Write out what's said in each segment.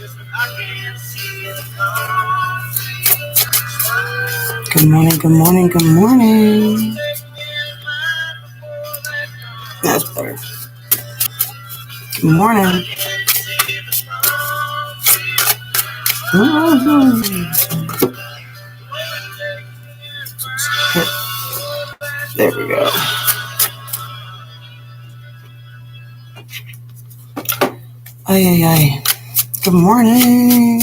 Good morning, good morning, good morning. That's better. Good morning. There we go. Ay. Good morning.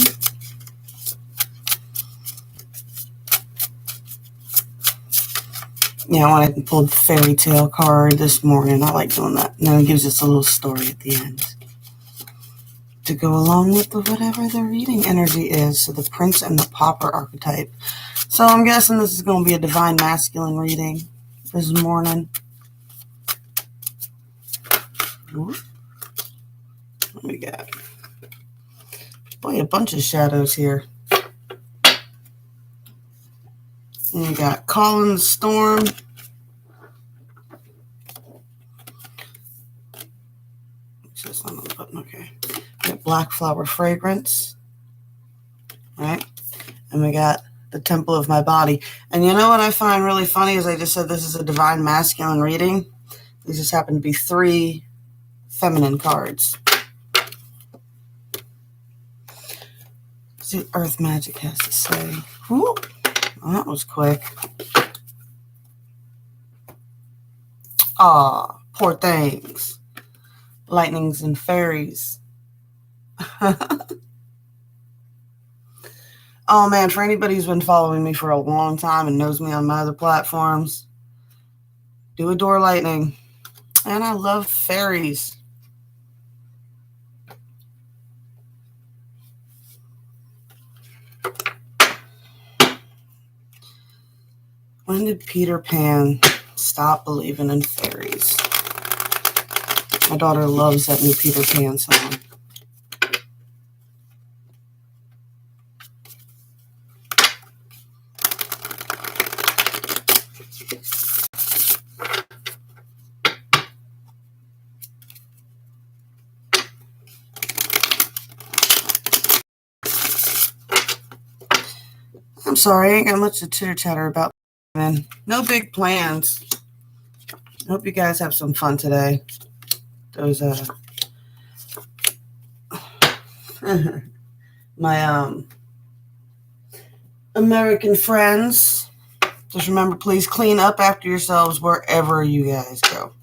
Yeah, I wanted to pull the fairy tale card this morning. I like doing that. And then it gives us a little story at the end to go along with whatever the reading energy is. So the Prince and the Pauper archetype. So I'm guessing this is going to be a divine masculine reading this morning. What we got? Boy, a bunch of shadows here. And we got Calling the Storm. Just on the button, okay. We got Black Flower Fragrance. Right? And we got the Temple of My Body. And you know what I find really funny is I just said this is a divine masculine reading. These just happen to be 3 feminine cards. Let's see what Earth Magic has to say. Whew. Well, that was quick. Aw, poor things. Lightnings and fairies. Oh man, for anybody who's been following me for a long time and knows me on my other platforms, do adore lightning. And I love fairies. When did Peter Pan stop believing in fairies? My daughter loves that new Peter Pan song. I'm sorry, I ain't got much to chitter-chatter about. Man. No big plans. I hope you guys have some fun today. Those, my, American friends, just remember, please clean up after yourselves wherever you guys go.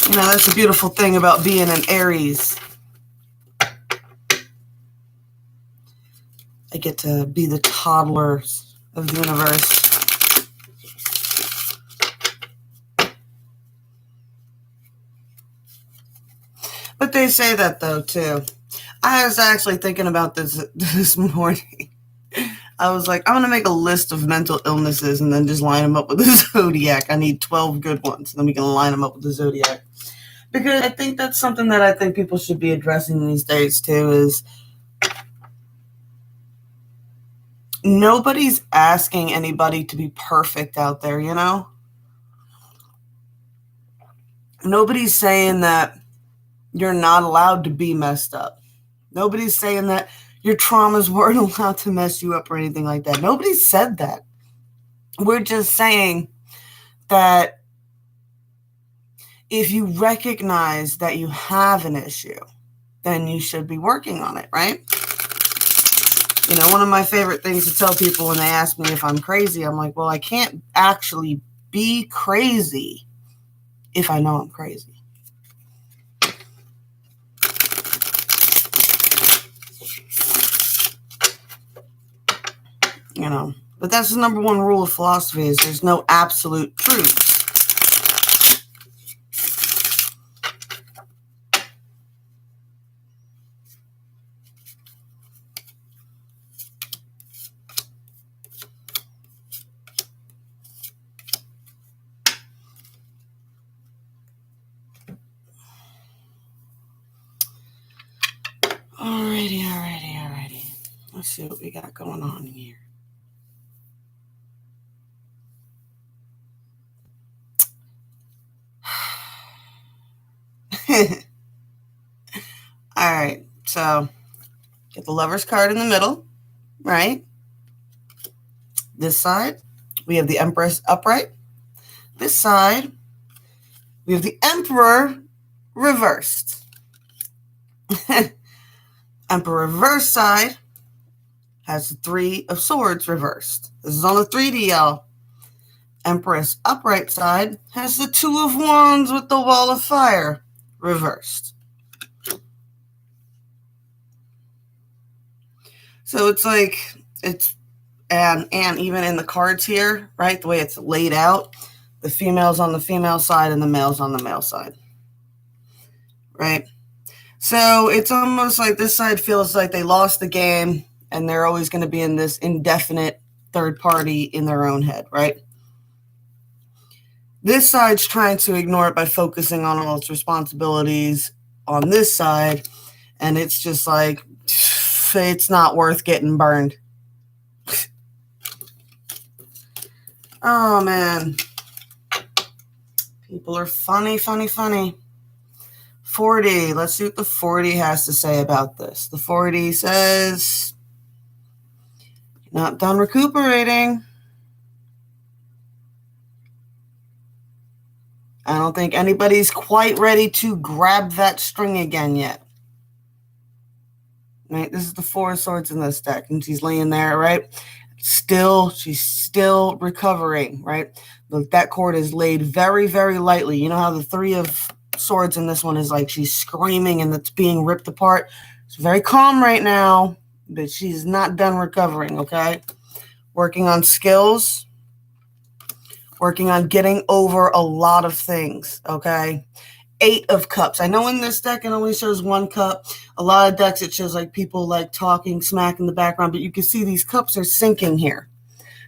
You know, that's the beautiful thing about being an Aries. I get to be the toddlers of the universe. But they say that, though, too. I was actually thinking about this morning. I was like, I'm going to make a list of mental illnesses and then just line them up with the zodiac. I need 12 good ones, and then we can line them up with the zodiac. Because I think that's something that I think people should be addressing these days, too, is nobody's asking anybody to be perfect out there, you know? Nobody's saying that you're not allowed to be messed up. Nobody's saying that your traumas weren't allowed to mess you up or anything like that. Nobody said that. We're just saying that if you recognize that you have an issue, then you should be working on it, right? You know, one of my favorite things to tell people when they ask me if I'm crazy, I'm like, well, I can't actually be crazy if I know I'm crazy. You know, but that's the number one rule of philosophy is there's no absolute truth. Alrighty. Let's see what we got going on here. All right, so get the Lover's card in the middle, right? This side, we have the Empress upright. This side, we have the Emperor reversed. Emperor reverse side has the Three of Swords reversed. This is on the 3D, y'all. Empress upright side has the Two of Wands with the Wall of Fire reversed. So it's like, and even in the cards here, right, the way it's laid out, the female's on the female side and the male's on the male side, right? So it's almost like this side feels like they lost the game and they're always going to be in this indefinite third party in their own head, right? This side's trying to ignore it by focusing on all its responsibilities on this side, and it's just like, it's not worth getting burned. Oh, man. People are funny, funny, funny. 40. Let's see what the 40 has to say about this. The 40 says, you're not done recuperating. I don't think anybody's quite ready to grab that string again yet. Right? This is the Four of Swords in this deck, and she's laying there, right? She's still recovering, right? Look, that cord is laid very, very lightly. You know how the Three of Swords in this one is like she's screaming and it's being ripped apart. It's very calm right now, but she's not done recovering, okay? Working on skills, working on getting over a lot of things, okay? 8 of Cups. I know in this deck it only shows 1 cup. A lot of decks it shows like people like talking smack in the background, but you can see these cups are sinking here.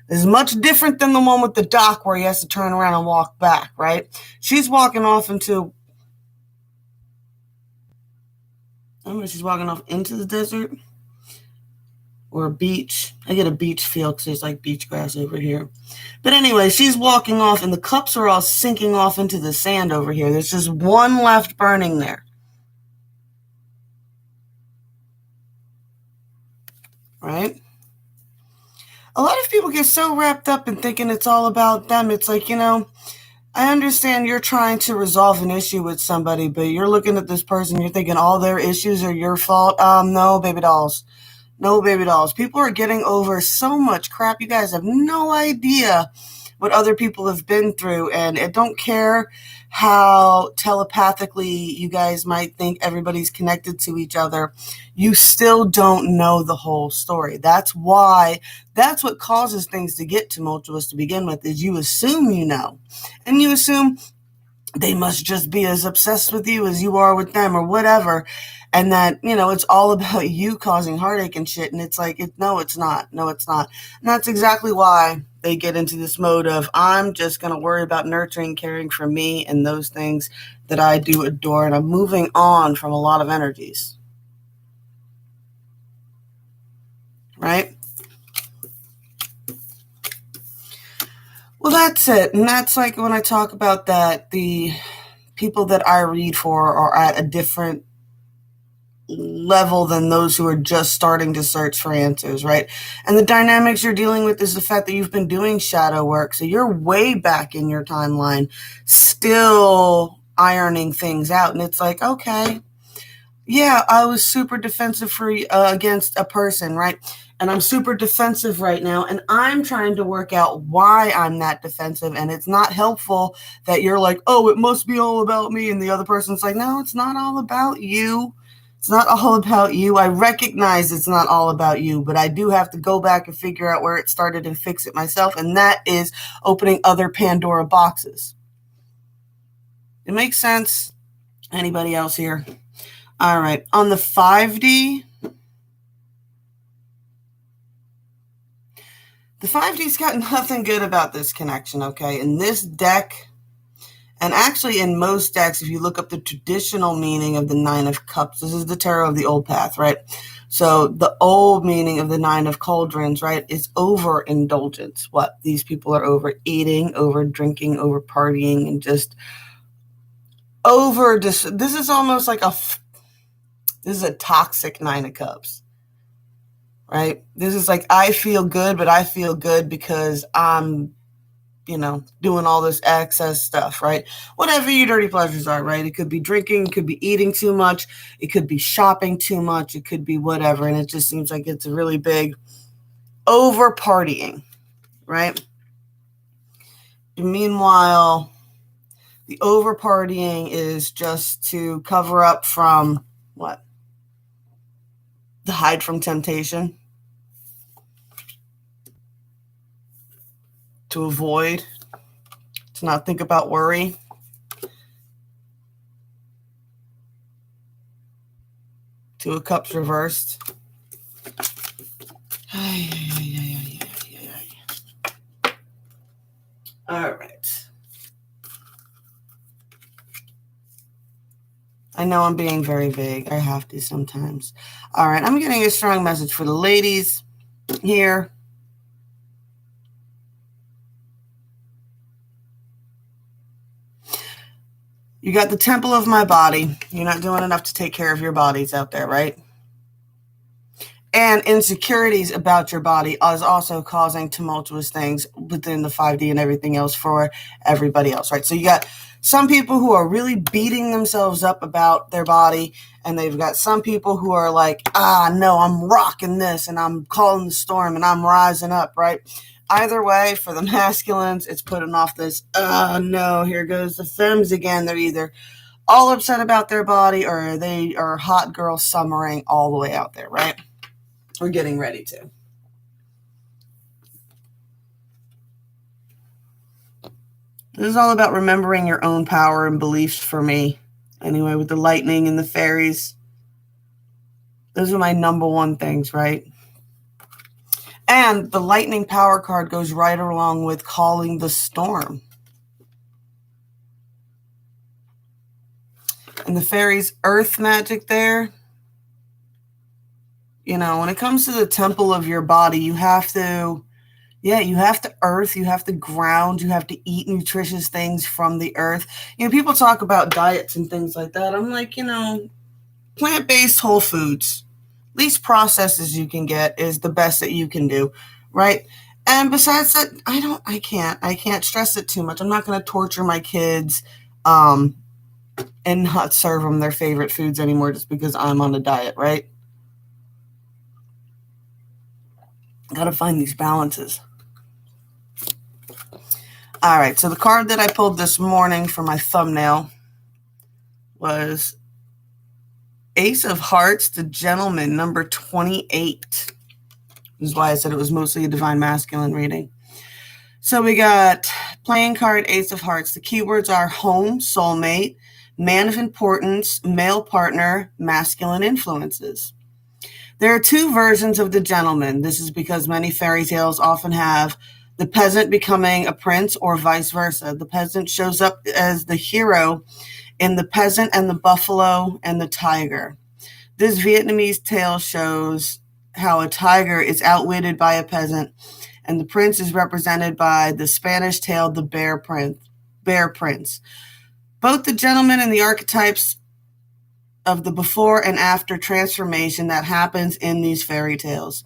This is much different than the one with the dock where he has to turn around and walk back, right? She's walking off into, I don't know, she's walking off into the desert or a beach. I get a beach feel because there's like beach grass over here. But anyway, she's walking off and the cups are all sinking off into the sand over here. There's just one left burning there. Right? A lot of people get so wrapped up in thinking it's all about them. It's like, I understand you're trying to resolve an issue with somebody, but you're looking at this person, you're thinking all their issues are your fault. No, baby dolls. No, baby dolls. People are getting over so much crap. You guys have no idea what other people have been through, and I don't care how telepathically you guys might think everybody's connected to each other. You still don't know the whole story. That's what causes things to get tumultuous to begin with, is you assume you know, and you assume they must just be as obsessed with you as you are with them or whatever. And that, it's all about you causing heartache and shit. And it's like, no, it's not. No, it's not. And that's exactly why they get into this mode of, I'm just going to worry about nurturing, caring for me and those things that I do adore. And I'm moving on from a lot of energies. Right? Well, that's it. And that's like when I talk about that, the people that I read for are at a different level than those who are just starting to search for answers, right? And the dynamics you're dealing with is the fact that you've been doing shadow work. So you're way back in your timeline, still ironing things out. And it's like, okay, yeah, I was super defensive against a person, right? And I'm super defensive right now. And I'm trying to work out why I'm that defensive. And it's not helpful that you're like, oh, it must be all about me. And the other person's like, no, it's not all about you. It's not all about you. I recognize it's not all about you, but I do have to go back and figure out where it started and fix it myself. And that is opening other Pandora boxes. It makes sense. Anybody else here? All right. On the 5D, the 5D's got nothing good about this connection, okay? In this deck, and actually in most decks, if you look up the traditional meaning of the Nine of Cups, this is the tarot of the old path, right? So the old meaning of the Nine of Cauldrons, right, is overindulgence. What? These people are overeating, over drinking, over partying, and just this is almost like this is a toxic Nine of Cups, right? This is like, I feel good, but I feel good because I'm, doing all this excess stuff, right? Whatever your dirty pleasures are, right? It could be drinking, it could be eating too much, it could be shopping too much, it could be whatever. And it just seems like it's a really big over partying, right? Meanwhile, the over partying is just to cover up from what? To hide from temptation, to avoid, to not think about worry. Two of Cups reversed. All right. I know I'm being very vague. I have to sometimes. All right. I'm getting a strong message for the ladies here. You got the temple of my body. You're not doing enough to take care of your bodies out there, right? And insecurities about your body is also causing tumultuous things within the 5D and everything else for everybody else, right? So you got some people who are really beating themselves up about their body, and they've got some people who are like, no, I'm rocking this, and I'm calling the storm, and I'm rising up, right? Either way, for the masculines, it's putting off this, no, here goes the femmes again. They're either all upset about their body, or they are hot girl summering all the way out there, right? We're getting ready to. This is all about remembering your own power and beliefs for me. Anyway, with the lightning and the fairies, those are my number one things, right? And the lightning power card goes right along with calling the storm. And the fairies' earth magic there, when it comes to the temple of your body, you have to earth, you have to ground, you have to eat nutritious things from the earth. People talk about diets and things like that. I'm like, plant-based whole foods, least processed as you can get, is the best that you can do, right? And besides that, I can't stress it too much. I'm not going to torture my kids and not serve them their favorite foods anymore just because I'm on a diet, right? Got to find these balances. All right, so the card that I pulled this morning for my thumbnail was Ace of Hearts, the Gentleman, number 28. This is why I said it was mostly a divine masculine reading. So we got playing card Ace of Hearts. The keywords are home, soulmate, man of importance, male partner, masculine influences. There are two versions of the Gentleman. This is because many fairy tales often have the peasant becoming a prince or vice versa. The peasant shows up as the hero in The Peasant and the Buffalo and the Tiger. This Vietnamese tale shows how a tiger is outwitted by a peasant, and the prince is represented by the Spanish tale The Bear Prince. Both the Gentleman and the archetypes of the before and after transformation that happens in these fairy tales.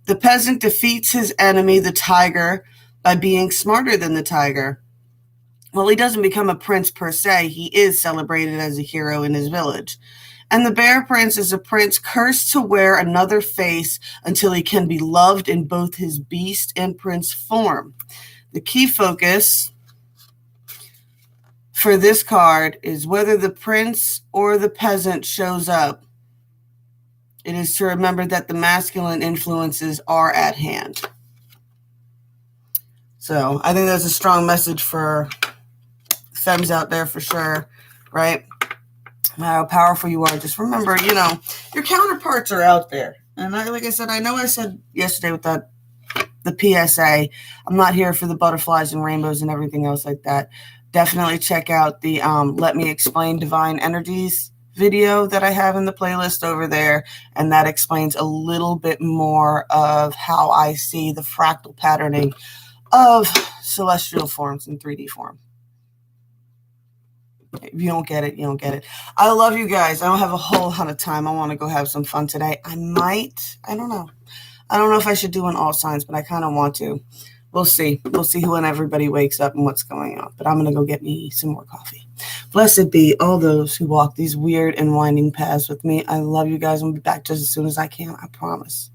The peasant defeats his enemy, the tiger, by being smarter than the tiger. Well, he doesn't become a prince per se. He is celebrated as a hero in his village. And the Bear Prince is a prince cursed to wear another face until he can be loved in both his beast and prince form. The key focus for this card is whether the prince or the peasant shows up. It is to remember that the masculine influences are at hand. So I think that's a strong message for femmes out there for sure, right? No matter how powerful you are, just remember, your counterparts are out there. And like I said, I know I said yesterday with the PSA, I'm not here for the butterflies and rainbows and everything else like that. Definitely check out the Let Me Explain Divine Energies video that I have in the playlist over there. And that explains a little bit more of how I see the fractal patterning of celestial forms in 3D form. If you don't get it, you don't get it. I love you guys. I don't have a whole lot of time. I want to go have some fun today. I might. I don't know. I don't know if I should do an all signs, but I kind of want to. We'll see. We'll see when everybody wakes up and what's going on. But I'm going to go get me some more coffee. Blessed be all those who walk these weird and winding paths with me. I love you guys. I'll be back just as soon as I can. I promise.